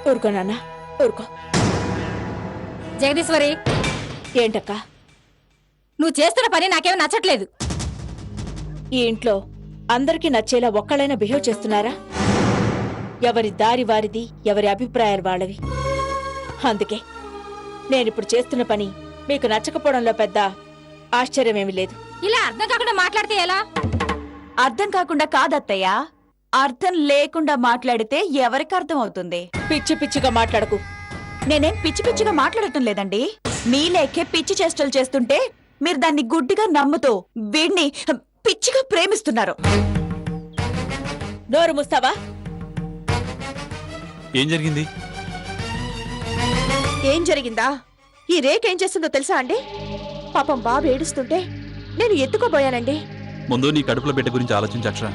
ఊరుకో నాన్న, ఊరుకో. జగదీశ్వరి, ఏంటక్క? నువ్వు చేస్తున్న పని నాకేమీ నచ్చట్లేదు. ఈ ఇంట్లో అందరికీ నచ్చేలా ఒక్కళ్ళైనా బిహేవ్ చేస్తున్నారా? ఎవరి దారి వారిది, ఎవరి అభిప్రాయాలు వాళ్ళవి. అందుకే నేనిప్పుడు చేస్తున్న పని మీకు నచ్చకపోవడంలో పెద్ద ఆశ్చర్యమేమీ లేదు. ఇలా అర్థం కాకుండా మాట్లాడితే ఎలా? అర్థం కాకుండా కాదత్తయ్య, అర్థం లేకుండా మాట్లాడితే ఎవరికి అర్థం అవుతుంది? పిచ్చి పిచ్చిగా మాట్లాడకు. నేనేం పిచ్చి పిచ్చిగా మాట్లాడటం లేదండి. మీలేకే పిచ్చి చేష్టలు చేస్తుంటే మీరు దాన్ని గుడ్డిగా నమ్ముతూ వీడిని పిచ్చిగా ప్రేమిస్తున్నారు. నోరు ముస్తావా? ఏం జరిగింది? ఏం జరిగిందా? ఈ రేఖ ఏం చేస్తుందో తెలుసా అండి? పాపం బాబు ఏడుస్తుంటే నేను ఎత్తుకోబోయానండి. ముందు నీ కడుపులో బిడ్డ గురించి ఆలోచించు అక్షర.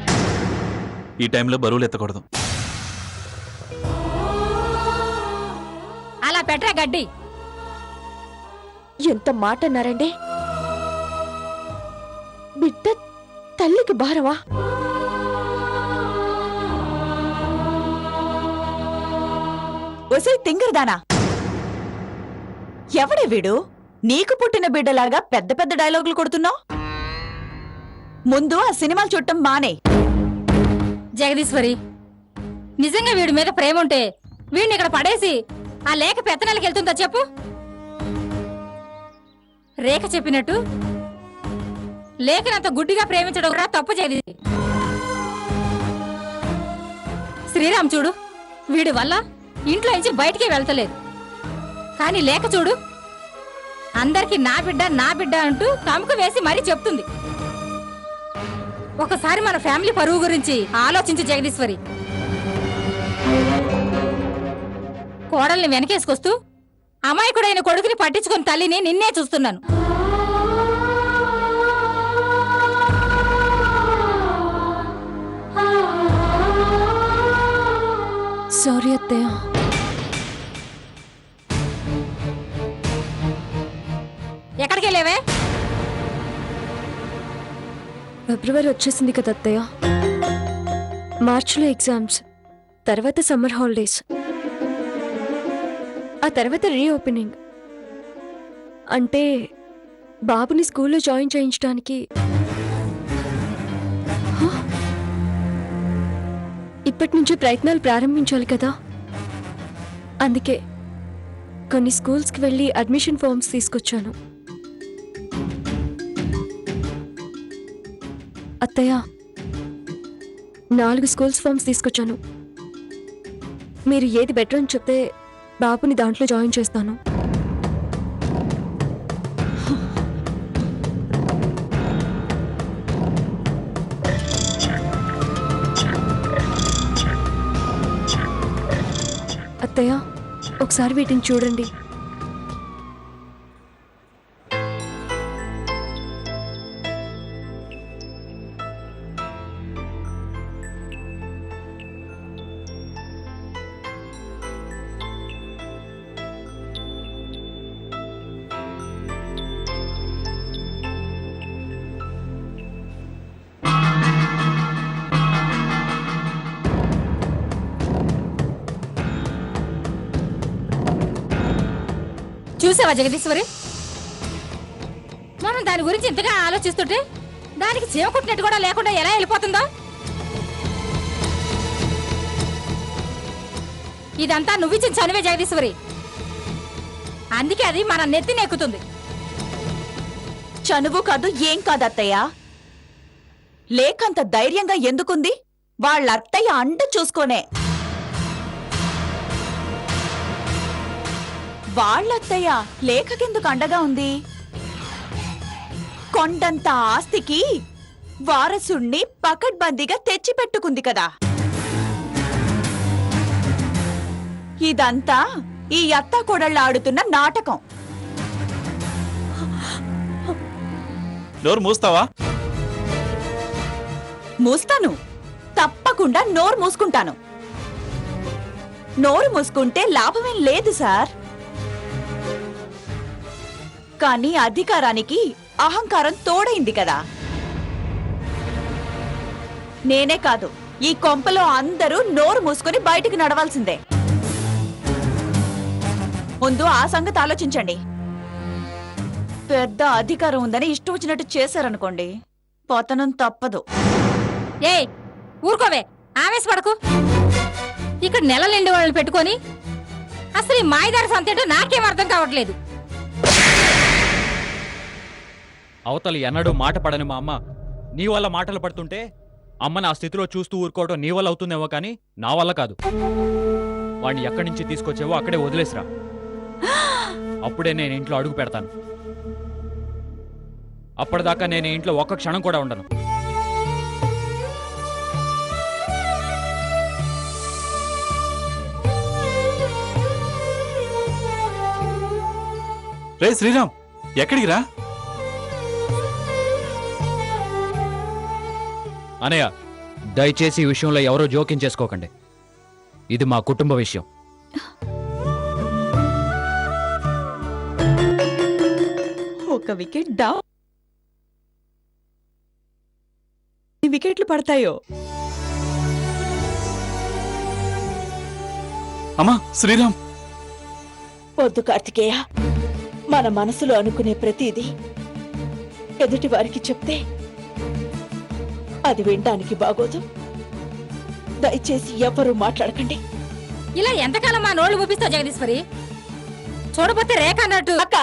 ఈ టైంలో బరువులు ఎత్తకూడదు. అలా పెట్టరా గడ్డి. ఎంత మాట అన్నారండి? బిడ్డ తల్లికి భారమా? ఒసే తింగరదానా, ఎవడే వీడు? నీకు పుట్టిన బిడ్డలాగా పెద్ద పెద్ద డైలాగులు కొడుతున్నావు. ముందు ఆ సినిమాలు చూడటం మానే. జగదీశ్వరి, నిజంగా వీడి మీద ప్రేమ ఉంటే వీడిని ఇక్కడ పడేసి ఆ లేఖ పెత్తనాలకి వెళ్తుందా చెప్పు? రేఖ చెప్పినట్టు లేఖనంత గుడ్డిగా ప్రేమించడం కూడా తప్పు జగదీశ్వరి. శ్రీరామ్ చూడు, వీడి వల్ల ఇంట్లో నుంచి బయటికి వెళ్తలేదు. కానీ లేఖ చూడు, అందరికి నా బిడ్డ నా బిడ్డ అంటూ తమకు వేసి మరీ చెప్తుంది. ఒకసారి మన ఫ్యామిలీ పరువు గురించి ఆలోచించు జగదీశ్వరి. కోడల్ని వెనకేసుకొస్తూ అమాయకుడైన కొడుకుని పట్టించుకుని తల్లిని నిన్నే చూస్తున్నాను. సారీ అత్తయ్య. ఎక్కడికి వెళ్ళేవే? ఫిబ్రవరి వచ్చేసింది కదా అత్తయ్య. మార్చిలో ఎగ్జామ్స్, తర్వాత సమ్మర్ హాలిడేస్, ఆ తర్వాత రీఓపెనింగ్. అంటే బాబుని స్కూల్లో జాయిన్ చేయించడానికి ఇప్పటి నుంచి ప్రయత్నాలు ప్రారంభించాలి కదా. అందుకే కొన్ని స్కూల్స్కి వెళ్ళి అడ్మిషన్ ఫామ్స్ తీసుకొచ్చాను. అత్తయ్య, 4 స్కూల్స్ ఫామ్స్ తీసుకొచ్చాను. మీరు ఏది బెటర్ అని చెప్తే బాబుని దాంట్లో జాయిన్ చేస్తాను. అత్తయ్య, ఒకసారి వీటిని చూడండి. చూసావా జగదీశ్వరి, మనం దాని గురించి ఇంతగా ఆలోచిస్తుంటే దానికి చీమ కుట్టినట్టు కూడా లేకుండా ఎలా వెళ్ళిపోతుందో. ఇదంతా నువ్విచ్చిన చనివే జగదీశ్వరి. అందుకే అది మన నెత్తినెక్కుతుంది. చనువు కాదు, ఏం కాదు అత్తయ్య. లేకంత ధైర్యంగా ఎందుకుంది? వాళ్ళ అత్తయ్య అండ చూసుకోనే. వాళ్ళత్తయ్య లేఖకెందుకు అండగా ఉంది? కొండంత ఆస్తికి వారసుణ్ణి పకడ్బందీగా తెచ్చిపెట్టుకుంది కదా. ఇదంతా ఈ అత్త కోడళ్ళ ఆడుతున్న నాటకం. నోరు మూస్తావా? మూస్తాను, తప్పకుండా నోరు మూసుకుంటాను. నోరు మూసుకుంటే లాభమేం లేదు సార్. కానీ అధికారానికి అహంకారం తోడైంది కదా. నేనే కాదు, ఈ కొంపలో అందరూ నోరు మూసుకొని బయటికి నడవాల్సిందే. ముందు ఆ సంగతి ఆలోచించండి. పెద్ద అధికారం ఉందని ఇష్టం వచ్చినట్టు చేశారనుకోండి, పతనం తప్పదు. ఏయ్ ఊరుకోవే, ఆవేశపడకు. ఇక్కడ నెల నిండి వాళ్ళని పెట్టుకొని అసలు ఈ మాయదారి సంతేటో నాకేం అర్థం కావట్లేదు. అవతల ఎన్నడూ మాట పడని మా అమ్మ నీ వల్ల మాటలు పడుతుంటే అమ్మ నా స్థితిలో చూస్తూ ఊరుకోవడం నీ వల్ల అవుతుందేమో కానీ నా వల్ల కాదు. వాడిని ఎక్కడి నుంచి తీసుకొచ్చావో అక్కడే వదిలేసిరా. అప్పుడే నేను ఇంట్లో అడుగు పెడతాను. అప్పటిదాకా నేను ఇంట్లో ఒక్క క్షణం కూడా ఉండను. రే శ్రీరామ్, ఎక్కడికి రా? అనయ్య, దయచేసి ఈ విషయంలో ఎవరో జోక్యం చేసుకోకండి. ఇది మా కుటుంబ విషయం. ఒక వికెట్ డౌన్. ఎన్ని వికెట్లు పడతాయో. అమ్మా శ్రీరామ్, వద్దు కార్తికేయ. మన మనసులో అనుకునే ప్రతిదీ ఎదుటి వారికి చెప్తే అది వినడానికి బాగోదు. దయచేసి ఎవ్వరూ మాట్లాడకండి. ఇలా ఎంతకాలం మా నోళ్లు ఊపిస్తావు జగదీశ్వరి? చూడబోతే రేఖ అన్నట్టు. అక్క,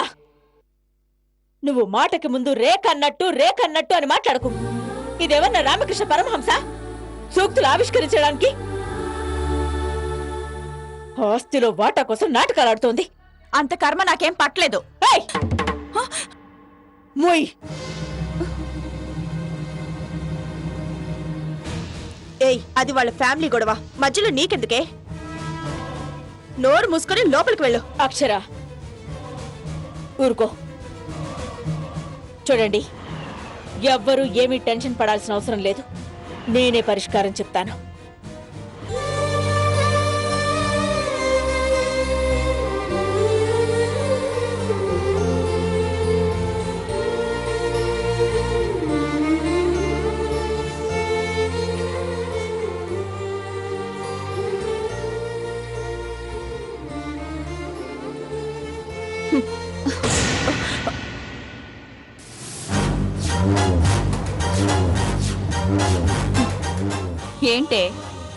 నువ్వు మాటకి ముందు రేకన్నట్టు రేకన్నట్టు అని మాట్లాడకు. ఇదేమన్నా రామకృష్ణ పరమహంస సూక్తులు ఆవిష్కరించడానికి? ఆస్తిలో వాటా కోసం నాటకాలు ఆడుతోంది. అంత కర్మ నాకేం పట్టలేదు. ఏయ్! మొయ్. ఏయ్, అది వాళ్ళ ఫ్యామిలీ గొడవ, మధ్యలో నీకెందుకే? నోరు మూసుకొని లోపలికి వెళ్ళు. అక్షర, ఊరుకో. చూడండి, ఎవ్వరూ ఏమీ టెన్షన్ పడాల్సిన అవసరం లేదు. నేనే పరిష్కారం చెప్తాను. ఏంటే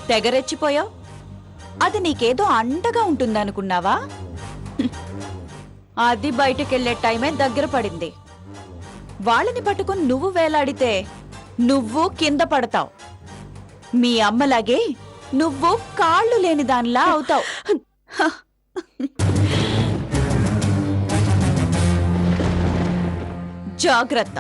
తెగరెచ్చిపోయావు? అది నీకేదో అండగా ఉంటుందనుకున్నావా? అది బయటకెళ్లే టైమే దగ్గర పడింది. వాళ్ళని పట్టుకుని నువ్వు వేలాడితే నువ్వు కింద పడతావు. మీ అమ్మలాగే నువ్వు కాళ్ళు లేని దానిలా అవుతావు. జాగ్రత్త.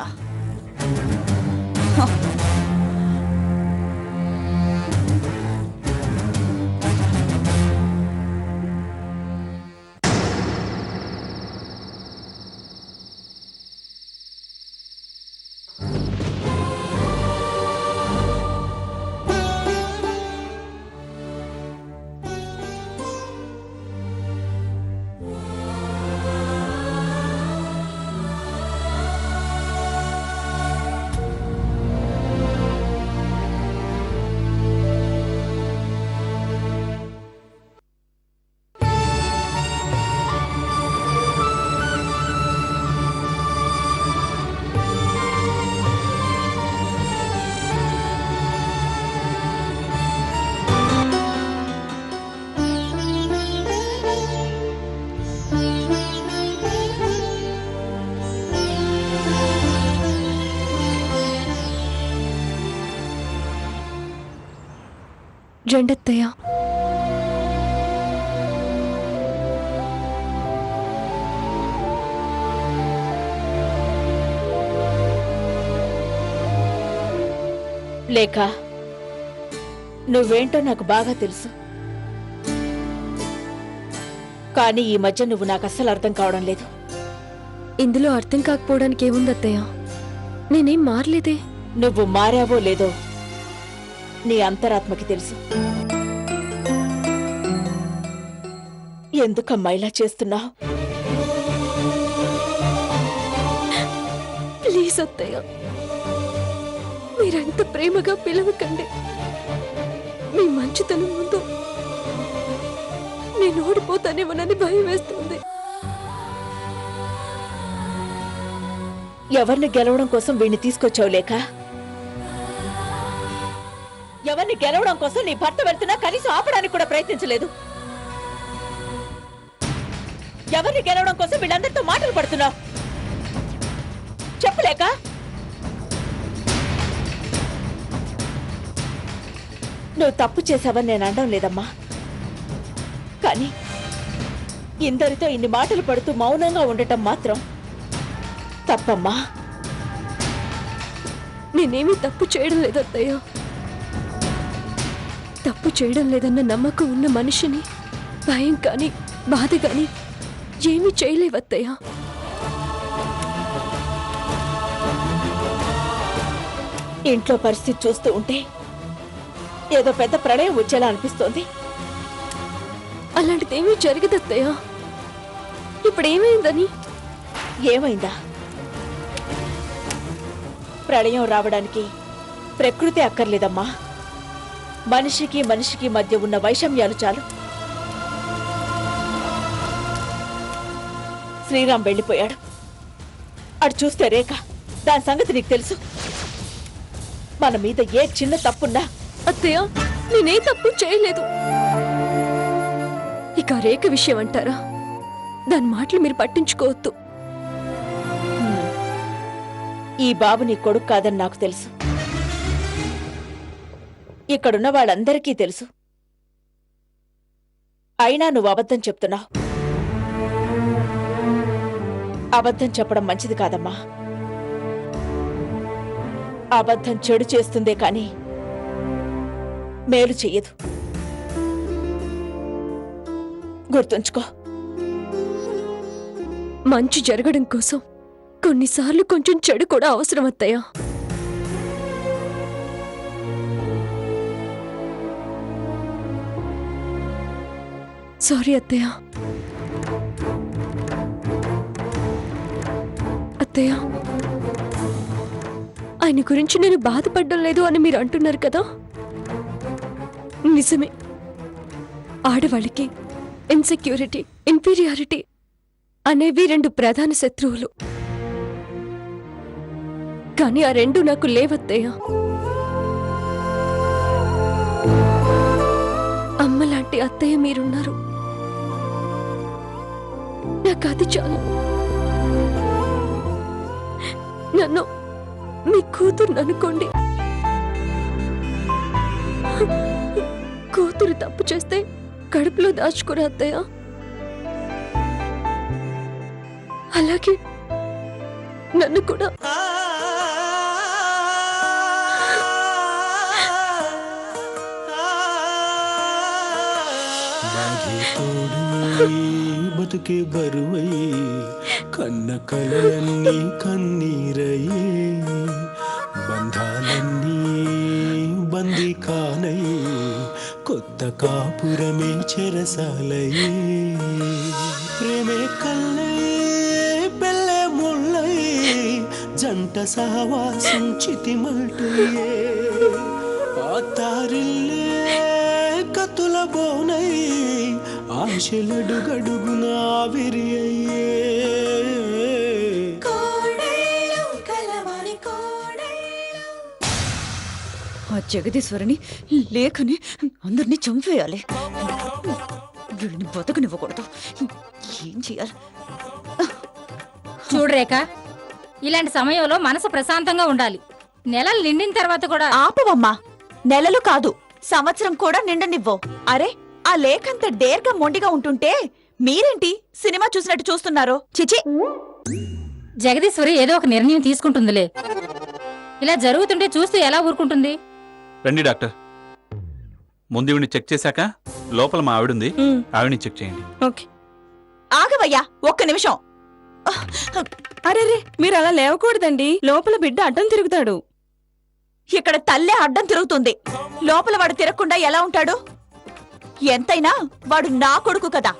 రెండత్తయ్య. లేక నువ్వేంటో నాకు బాగా తెలుసు. కానీ ఈ మధ్య నువ్వు నాకు అస్సలు అర్థం కావడం లేదు. ఇందులో అర్థం కాకపోవడానికి ఏముందత్తయ్య? నేనేం మారలేదే. నువ్వు మారావో లేదో నీ అంతరాత్మకి తెలుసు. ఎందుకమ్మా ఇలా చేస్తున్నావు? ప్లీజ్ అత్తయ్య, మీరంత ప్రేమగా పిలవకండి. మీ మంచితనం ముందు నేను ఓడిపోతానేమోనని భయం వేస్తుంది. ఎవరిని గెలవడం కోసం వీడిని తీసుకొచ్చావు లేక? ఎవరిని గెలవడం కోసం నీ భర్త వెళ్తున్నా కనీసం ఆపడానికి కూడా ప్రయత్నించలేదు. ఎవరిని గెలవడం కోసం వీళ్ళందరితో మాటలు పడుతున్నావు చెప్పలేక? నువ్వు తప్పు చేశావని నేను అనడం లేదమ్మా, కానీ ఇందరితో ఇన్ని మాటలు పడుతూ మౌనంగా ఉండటం మాత్రం తప్పమ్మా. నేనేమీ తప్పు చేయడం లేదు అత్తయ్య. తప్పు చేయడం లేదన్న నమ్మకం ఉన్న మనిషిని భయం కానీ బాధ కానీ ఏమీ చేయలేవత్తయ్య. ఇంట్లో పరిస్థితి చూస్తూ ఉంటే ఏదో పెద్ద ప్రళయం వచ్చేలా అనిపిస్తోంది. అలాంటిదేమీ జరగదత్తయ్య. ఇప్పుడేమైందని? ఏమైందా? ప్రళయం రావడానికి ప్రకృతి అక్కర్లేదమ్మా, మనిషికి మనిషికి మధ్య ఉన్న వైషమ్యాలు చాలు. శ్రీరామ్ వెళ్ళిపోయాడు. అటు చూస్తే రేఖ, దాని సంగతి నీకు తెలుసు. మన మీద ఏ చిన్న తప్పున్నా అత్తయ్య నేనే తప్పు చేయలేదు. ఇక రేఖ విషయం అంటారా? దాని మాటలు మీరు పట్టించుకోవద్దు. ఈ బాబు నీ కొడుకు కాదని నాకు తెలుసు, ఇక్కడున్న వాళ్ళందరికీ తెలుసు. అయినా నువ్వు అబద్ధం చెప్తున్నావు. అబద్ధం చెప్పడం మంచిది కాదమ్మా. అబద్ధం చెడు చేస్తుందే కాని మేలు చెయ్యదు. గుర్తుంచుకో. మంచి జరగడం కోసం కొన్నిసార్లు కొంచెం చెడు కూడా అవసరం అత్తయ్య. సారీ అత్తయ్య. అత్తయ్య, ఆయన గురించి నేను బాధపడడం లేదు అని మీరు అంటున్నారు కదా, నిజమే. ఆడవాళ్ళకి ఇన్సెక్యూరిటీ, ఇన్ఫీరియారిటీ అనేవి రెండు ప్రధాన శత్రువులు. కానీ ఆ రెండు నాకు లేవత్తయ్య. అమ్మలాంటి అత్తయ్య మీరున్నారు. నాకు అది చాలు. నన్ను మీ కూతురు అనుకోండి. కూతురు తప్పు చేస్తే కడుపులో దాచుకోరా అత్తయ్య. అలాగే నన్ను కూడా. బతుకే బరువై కన్న కలలన్నీ కన్నీరయ్యే, బంధాలన్నీ బందీ కానై కొత్త కాపురమే చెరసాలయ్యే, ప్రేమే కల్లై పెళ్ళే ముళ్ళై జంట సహవాసం చితిమల్టయ్యే, ఆతారిల్లే కతుల బోనై ఆశలడుగడుగున ఆవిరి అయ్యే. ఆ జగదీశ్వరిని, లేఖని అందరినీ చంపేయాలి. వీళ్ళని బతకనివ్వకూడదు. ఏం చేయాలి? చూడరేక, ఇలాంటి సమయంలో మనసు ప్రశాంతంగా ఉండాలి. నెలలు నిండిన తర్వాత కూడా ఆపవమ్మా. నెలలు కాదు, సంవత్సరం కూడా నిండనివ్వో. అరే, ఆ లేఖంత డేర్గా మొండిగా ఉంటుంటే మీరేంటి సినిమా చూసినట్టు చూస్తున్నారో? చిచి. జగదీశ్వరి ఏదో ఒక నిర్ణయం తీసుకుంటుందిలే. ఇలా జరుగుతుంటే చూస్తూ ఎలా ఊరుకుంటుంది? రండి డాక్టర్, ముందు ఇవిని చెక్ చేశాక లోపల మా ఆవిడుంది, ఆవిడని చెక్ చేయండి. ఓకే. ఆగవయ్యా, ఒక్క నిమిషం. అరే, మీరు అలా లేవకూడదండి. లోపల బిడ్డ అడ్డం తిరుగుతాడు. ఇక్కడ తల్లే అడ్డం తిరుగుతుంది. లోపల వాడు తిరగకుండా ఎలా ఉంటాడు? ఎంతైనా వాడు నా కొడుకు కదా.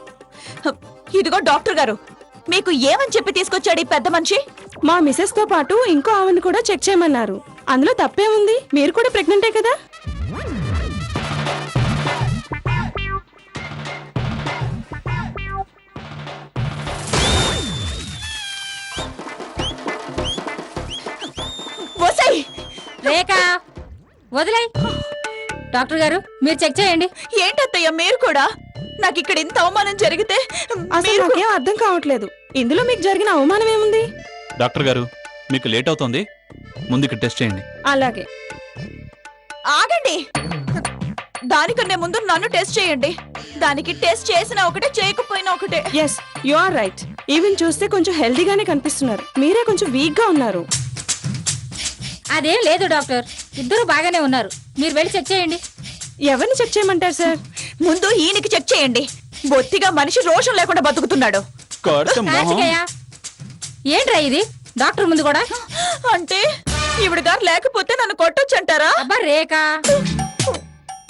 ఇదిగో డాక్టర్ గారు, మీకు ఏమని చెప్పి తీసుకొచ్చాడు ఈ పెద్ద మనిషి? మా మిసెస్ తో పాటు ఇంకో ఆవిడని కూడా చెక్ చేయమన్నారు. అందులో తప్పేముంది? మీరు కూడా ప్రెగ్నెంటే కదా. రేఖ వదిలే. డాక్టర్ గారు మీరు చెక్ చేయండి. ఏంటత్తయ్య మీరు కూడా? నాకు ఇక్కడ ఇంత అవమానం జరిగితే అసలు మీరు నాకేం అర్థం కావట్లేదు. ఇందులో మీకు జరిగిన అవమానం ఏముంది? డాక్టర్ గారు మీకు లేట్ అవుతోంది, ముందుకి టెస్ట్ చేయండి. అలాగే. ఆగండి. దానికన్నా ముందు నన్ను టెస్ట్ చేయండి. దానికి టెస్ట్ చేసినా ఒకటే, చేయకపోయినా ఒకటే. Yes you are right. Even చూస్తే కొంచెం హెల్దీగానే కనిపిస్తున్నారు. మీరే కొంచెం వీక్ గా ఉన్నారు. అదేం లేదు డాక్టర్, ఇద్దరు బాగానే ఉన్నారు. మీరు వెళ్ళి చెక్ చేయండి. ఎవరిని చెక్ చేయమంటారు సార్? ముందు ఈయనకి చెక్ చేయండి. బొత్తిగా మనిషి రోషం లేకుండా బతుకుతున్నాడు. కొడితే మొహం. కార్తికేయ, ఏంట్రా ఇది డాక్టర్ ముందు కూడా? అంటే ఈవిడ గారు లేకపోతే నన్ను కొట్టొచ్చంటారా? అబ్బా రేఖ,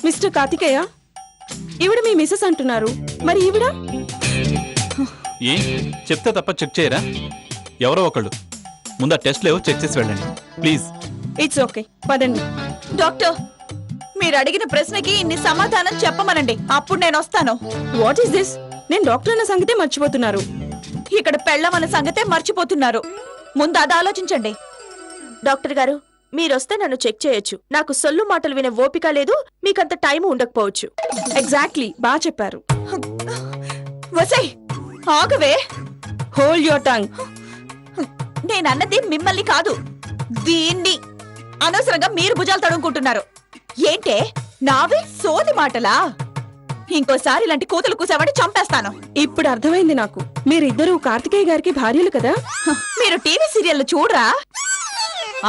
మిస్టర్ కార్తికేయ, ఈవిడ మీ మిసెస్ అంటున్నారు, మరి ఈవిడ? ఏ చెప్తే తప్ప చెక్ చేయరా? ఎవరో ఒకళ్ళు ముందు ఆ టెస్ట్ లేవో చెక్ చేసి వెళ్ళండి ప్లీజ్. ఇట్స్ ఓకే, పదండి. డాక్టర్, మీరు అడిగిన ప్రశ్నకి ఇన్ని సమాధానం చెప్పమనండి, అప్పుడు నేను వస్తాను. What is this? నేను డాక్టర్ అన్న సంగతే మర్చిపోతున్నారు. ఇక్కడ పెళ్ళమన్న సంగతే మర్చిపోతున్నారు. ముందు అది ఆలోచించండి. డాక్టర్ గారు, మీరొస్తే నన్ను చెక్ చేయొచ్చు. నాకు సొల్లు మాటలు వినే ఓపిక లేదు, మీకంత టైం ఉండకపోవచ్చు. ఎగ్జాక్ట్లీ, బాగా చెప్పారు. వసై ఆగవే. Hold your tongue. నేనన్నది మిమ్మల్ని కాదు, దీన్ని. అనవసరంగా మీరు భుజాలు తడుముకుంటున్నారు. ఏంటే నావే సోది మాటలా? ఇంకోసారి ఇలాంటి కూతులు కూసావంటే చంపేస్తాను. ఇప్పుడు అర్థమైంది నాకు. మీరిద్దరూ కార్తికేయ గారికి భార్యలు కదా? మీరు టీవీ సీరియల్ చూడరా?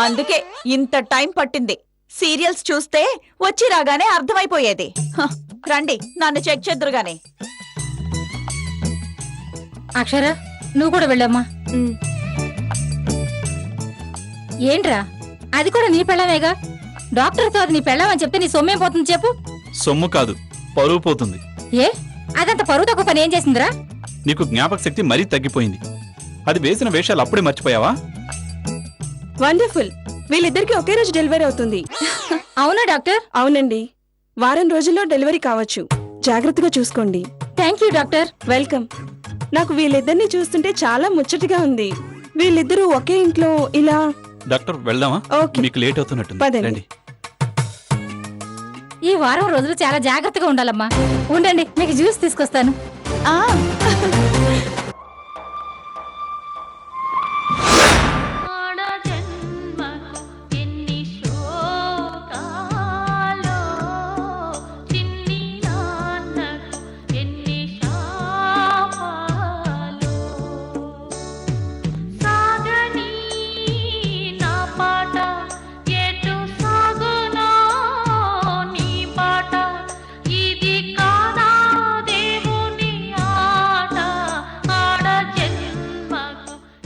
అందుకే ఇంత టైం పట్టింది. సీరియల్స్ చూస్తే వచ్చి రాగానే అర్థమైపోయేది. హ, రండి నన్ను చెక్ చేద్దురు గాని. అక్షర నువ్వు కూడా వెళ్ళమ్మా. ఏంట్రా అది కూడా నీ పెళ్ళమేగా? డాక్టర్తో అది నీ పెళ్ళమని చెప్తే నీ సొమ్మేం పోతుంది చెప్పు? సొమ్ము కాదు, పరువు పోతుంది. ఏ అదంత పరువు తక్కువ పని ఏం చేసిందిరా? నీకు జ్ఞాపక శక్తి మరీ తగ్గిపోయింది. అది వేసిన వేషాలు అప్పుడే మర్చిపోయావా? వండర్ఫుల్. వీళ్ళిద్దరికి ఒకే రోజు డెలివరీ అవుతుంది. అవునా డాక్టర్? అవునండి, వారం రోజుల్లో డెలివరీ కావచ్చు. జాగ్రత్తగా చూసుకోండి. Thank you doctor. వెల్కమ్. నాకు వీళ్ళిద్దరిని చూస్తుంటే చాలా ముచ్చటగా ఉంది. వీళ్ళిద్దరూ ఒకే ఇంట్లో ఇలా. డాక్టర్ వెళ్దామా? ఓకే. మీకు లేట్ అవుతున్నట్టుంది, పదండి. రండి. ఈ వారం రోజులు చాలా జాగ్రత్తగా ఉండాలమ్మా. ఉండండి, మీకు జ్యూస్ తీసుకొస్తాను. ఆ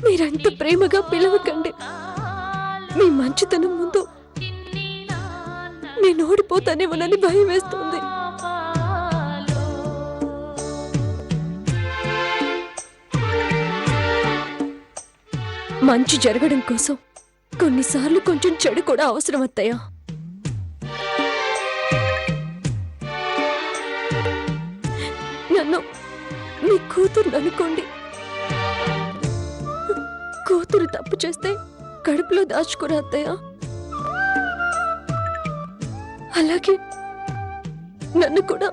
మీరంత ప్రేమగా పిలవకండి. మీ మంచితనం ముందు నేను ఓడిపోతానేమోనని భయం వేస్తుంది. మంచి జరగడం కోసం కొన్నిసార్లు కొంచెం చెడు కూడా అవసరం అత్తయ్య. నన్ను మీ కూతురు అనుకోండి. కూతురు తప్పు చేస్తే కడుపులో దాచుకురా అత్తయ్య. అలాగే నన్ను కూడా